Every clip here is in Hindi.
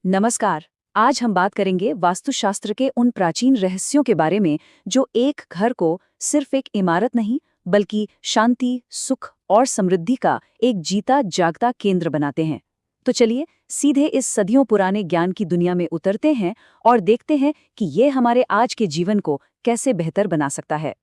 नमस्कार। आज हम बात करेंगे वास्तुशास्त्र के उन प्राचीन रहस्यों के बारे में जो एक घर को सिर्फ एक इमारत नहीं बल्कि शांति, सुख और समृद्धि का एक जीता जागता केंद्र बनाते हैं। तो चलिए सीधे इस सदियों पुराने ज्ञान की दुनिया में उतरते हैं और देखते हैं कि ये हमारे आज के जीवन को कैसे बेहतर बना सकता है।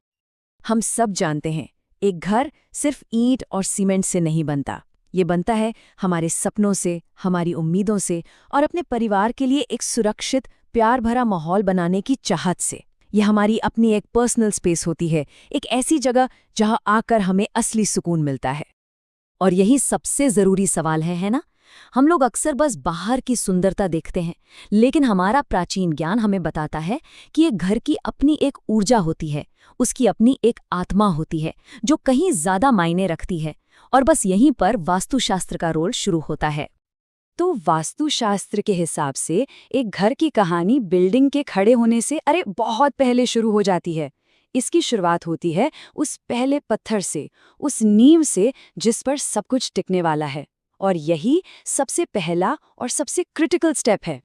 हम सब जानते हैं, एक घर सिर्फ ईंट और सीमेंट से नहीं बनता। ये बनता है हमारे सपनों से, हमारी उम्मीदों से और अपने परिवार के लिए एक सुरक्षित, प्यार भरा माहौल बनाने की चाहत से। यह हमारी अपनी एक पर्सनल स्पेस होती है, एक ऐसी जगह जहां आकर हमें असली सुकून मिलता है। और यही सबसे ज़रूरी सवाल है ना? हम लोग अक्सर बस बाहर की सुंदरता देखते हैं, लेकिन हमारा प्राचीन ज्ञान हमें बताता है कि एक घर की अपनी एक ऊर्जा होती है, उसकी अपनी एक आत्मा होती है जो कहीं ज़्यादा मायने रखती है। और बस यहीं पर वास्तुशास्त्र का रोल शुरू होता है। तो वास्तुशास्त्र के हिसाब से एक घर की कहानी बिल्डिंग के खड़े होने से बहुत पहले शुरू हो जाती है। इसकी शुरुआत होती है उस पहले पत्थर से, उस नींव से जिस पर सब कुछ टिकने वाला है। और यही सबसे पहला और सबसे क्रिटिकल स्टेप है।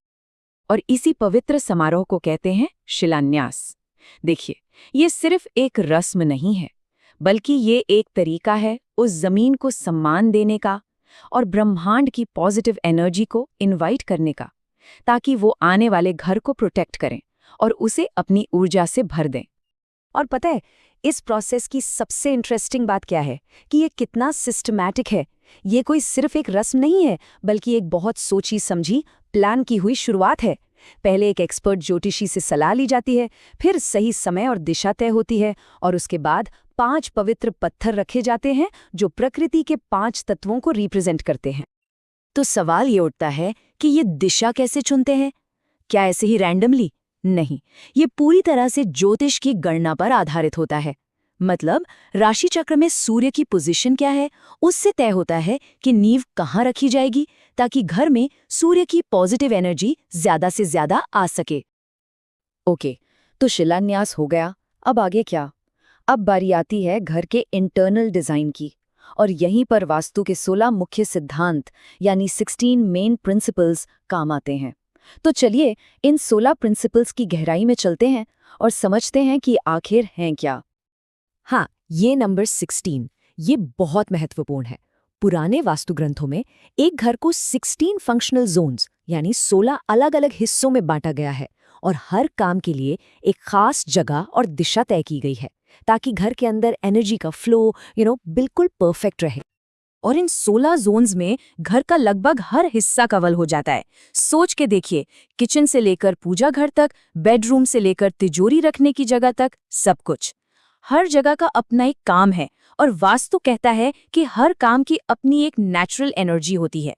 और इसी पवित्र समारोह को कहते हैं शिलान्यास। देखिए, ये सिर्फ एक रस्म नहीं है, बल्कि ये एक तरीका है उस जमीन को सम्मान देने का और ब्रह्मांड की पॉजिटिव एनर्जी को इनवाइट करने का, ताकि वो आने वाले घर को प्रोटेक्ट करें और उसे अपनी ऊर्जा से भर दें। और पता है, इस प्रोसेस की सबसे इंटरेस्टिंग बात क्या है कि ये कितना सिस्टमैटिक है। ये कोई सिर्फ एक रस्म नहीं है, बल्कि एक बहुत सोची समझी, प्लान की हुई शुरुआत है। पहले एक एक्सपर्ट ज्योतिषी से सलाह ली जाती है, फिर सही समय और दिशा तय होती है, और उसके बाद 5 पवित्र पत्थर रखे जाते हैं जो प्रकृति के 5 तत्वों को रिप्रेजेंट करते हैं। तो सवाल ये उठता है कि ये दिशा कैसे चुनते हैं? क्या ऐसे ही रैंडमली? नहीं, ये पूरी तरह से ज्योतिष की गणना पर आधारित होता है। मतलब राशि चक्र में सूर्य की पोजीशन क्या है, उससे तय होता है कि नींव कहाँ रखी जाएगी, ताकि घर में सूर्य की पॉजिटिव एनर्जी ज्यादा से ज्यादा आ सके। ओके, तो शिलान्यास हो गया। अब आगे क्या? अब बारी आती है घर के इंटरनल डिजाइन की। और यहीं पर वास्तु के 16 मुख्य सिद्धांत यानी 16 मेन प्रिंसिपल्स काम आते हैं। तो चलिए इन 16 प्रिंसिपल्स की गहराई में चलते हैं और समझते हैं कि आखिर हैं क्या। हाँ, ये नंबर 16, ये बहुत महत्वपूर्ण है। पुराने वास्तु ग्रंथों में एक घर को 16 फंक्शनल जोन्स यानी 16 अलग अलग हिस्सों में बांटा गया है, और हर काम के लिए एक खास जगह और दिशा तय की गई है, ताकि घर के अंदर एनर्जी का फ्लो बिल्कुल परफेक्ट रहे। और इन 16 जोन्स में घर का लगभग हर हिस्सा कवर हो जाता है। सोच के देखिए, किचन से लेकर पूजा घर तक, बेडरूम से लेकर तिजोरी रखने की जगह तक, सब कुछ। हर जगह का अपना एक काम है, और वास्तु कहता है कि हर काम की अपनी एक नेचुरल एनर्जी होती है।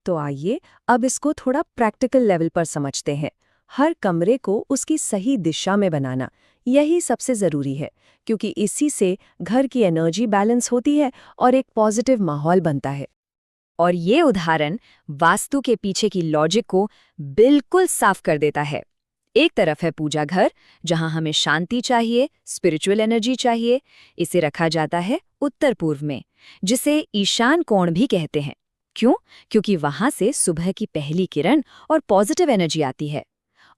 तो आइए अब इसको थोड़ा प्रैक्टिकल लेवल पर समझते हैं। हर कमरे को उसकी सही दिशा में बनाना, यही सबसे ज़रूरी है, क्योंकि इसी से घर की एनर्जी बैलेंस होती है और एक पॉजिटिव माहौल बनता है। और ये उदाहरण वास्तु के पीछे की लॉजिक को बिल्कुल साफ कर देता है। एक तरफ है पूजा घर, जहां हमें शांति चाहिए, स्पिरिचुअल एनर्जी चाहिए। इसे रखा जाता है उत्तर पूर्व में, जिसे ईशान कोण भी कहते हैं। क्यों? क्योंकि वहां से सुबह की पहली किरण और पॉजिटिव एनर्जी आती है।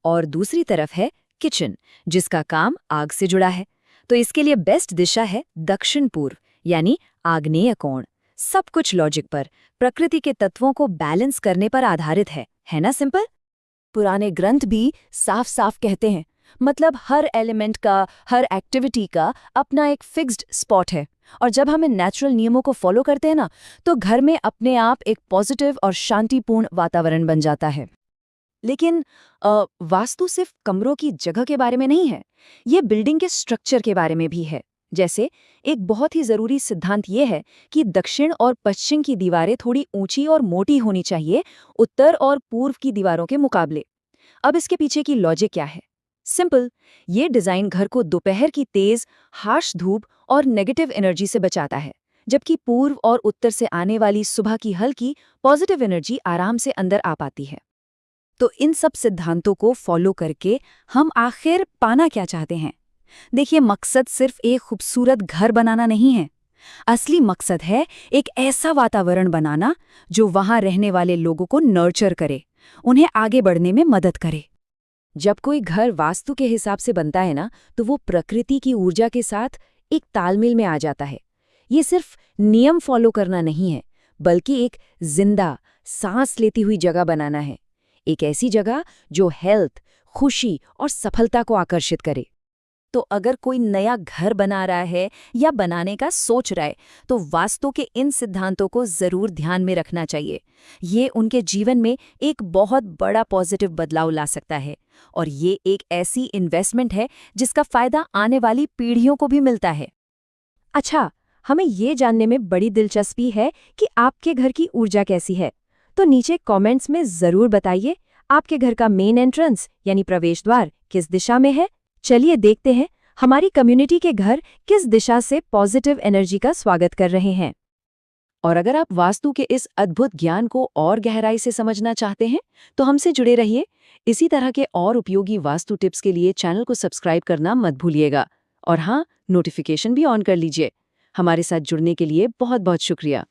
और दूसरी तरफ है किचन, जिसका काम आग से जुड़ा है। तो इसके लिए बेस्ट दिशा है दक्षिण पूर्व यानी आग्नेय कोण। सब कुछ लॉजिक पर, प्रकृति के तत्वों को बैलेंस करने पर आधारित है ना? सिंपल। पुराने ग्रंथ भी साफ साफ कहते हैं, मतलब हर एलिमेंट का, हर एक्टिविटी का अपना एक फिक्स्ड स्पॉट है। और जब हम इन नेचुरल नियमों को फॉलो करते हैं ना, तो घर में अपने आप एक पॉजिटिव और शांतिपूर्ण वातावरण बन जाता है। लेकिन वास्तु सिर्फ कमरों की जगह के बारे में नहीं है, ये बिल्डिंग के स्ट्रक्चर के बारे में भी है। जैसे एक बहुत ही ज़रूरी सिद्धांत ये है कि दक्षिण और पश्चिम की दीवारें थोड़ी ऊंची और मोटी होनी चाहिए उत्तर और पूर्व की दीवारों के मुकाबले। अब इसके पीछे की लॉजिक क्या है? सिंपल, ये डिज़ाइन घर को दोपहर की तेज़, हार्श धूप और नेगेटिव एनर्जी से बचाता है, जबकि पूर्व और उत्तर से आने वाली सुबह की हल्की, पॉजिटिव एनर्जी आराम से अंदर आ पाती है। तो इन सब सिद्धांतों को फॉलो करके हम आखिर पाना क्या चाहते हैं? देखिए, मकसद सिर्फ एक खूबसूरत घर बनाना नहीं है। असली मकसद है एक ऐसा वातावरण बनाना जो वहां रहने वाले लोगों को नर्चर करे, उन्हें आगे बढ़ने में मदद करे। जब कोई घर वास्तु के हिसाब से बनता है ना, तो वो प्रकृति की ऊर्जा के साथ एक तालमेल में आ जाता है। ये सिर्फ नियम फॉलो करना नहीं है, बल्कि एक जिंदा, सांस लेती हुई जगह बनाना है। एक ऐसी जगह जो हेल्थ, खुशी और सफलता को आकर्षित करे। तो अगर कोई नया घर बना रहा है या बनाने का सोच रहा है, तो वास्तु के इन सिद्धांतों को जरूर ध्यान में रखना चाहिए। ये उनके जीवन में एक बहुत बड़ा पॉजिटिव बदलाव ला सकता है, और ये एक ऐसी इन्वेस्टमेंट है जिसका फायदा आने वाली पीढ़ियों को भी मिलता है। अच्छा, हमें ये जानने में बड़ी दिलचस्पी है कि आपके घर की ऊर्जा कैसी है। तो नीचे कमेंट्स में जरूर बताइए, आपके घर का मेन एंट्रेंस यानी प्रवेश द्वार किस दिशा में है। चलिए देखते हैं हमारी कम्युनिटी के घर किस दिशा से पॉजिटिव एनर्जी का स्वागत कर रहे हैं। और अगर आप वास्तु के इस अद्भुत ज्ञान को और गहराई से समझना चाहते हैं, तो हमसे जुड़े रहिए। इसी तरह के और उपयोगी वास्तु टिप्स के लिए चैनल को सब्सक्राइब करना मत भूलिएगा। और हाँ, नोटिफिकेशन भी ऑन कर लीजिए। हमारे साथ जुड़ने के लिए बहुत बहुत शुक्रिया।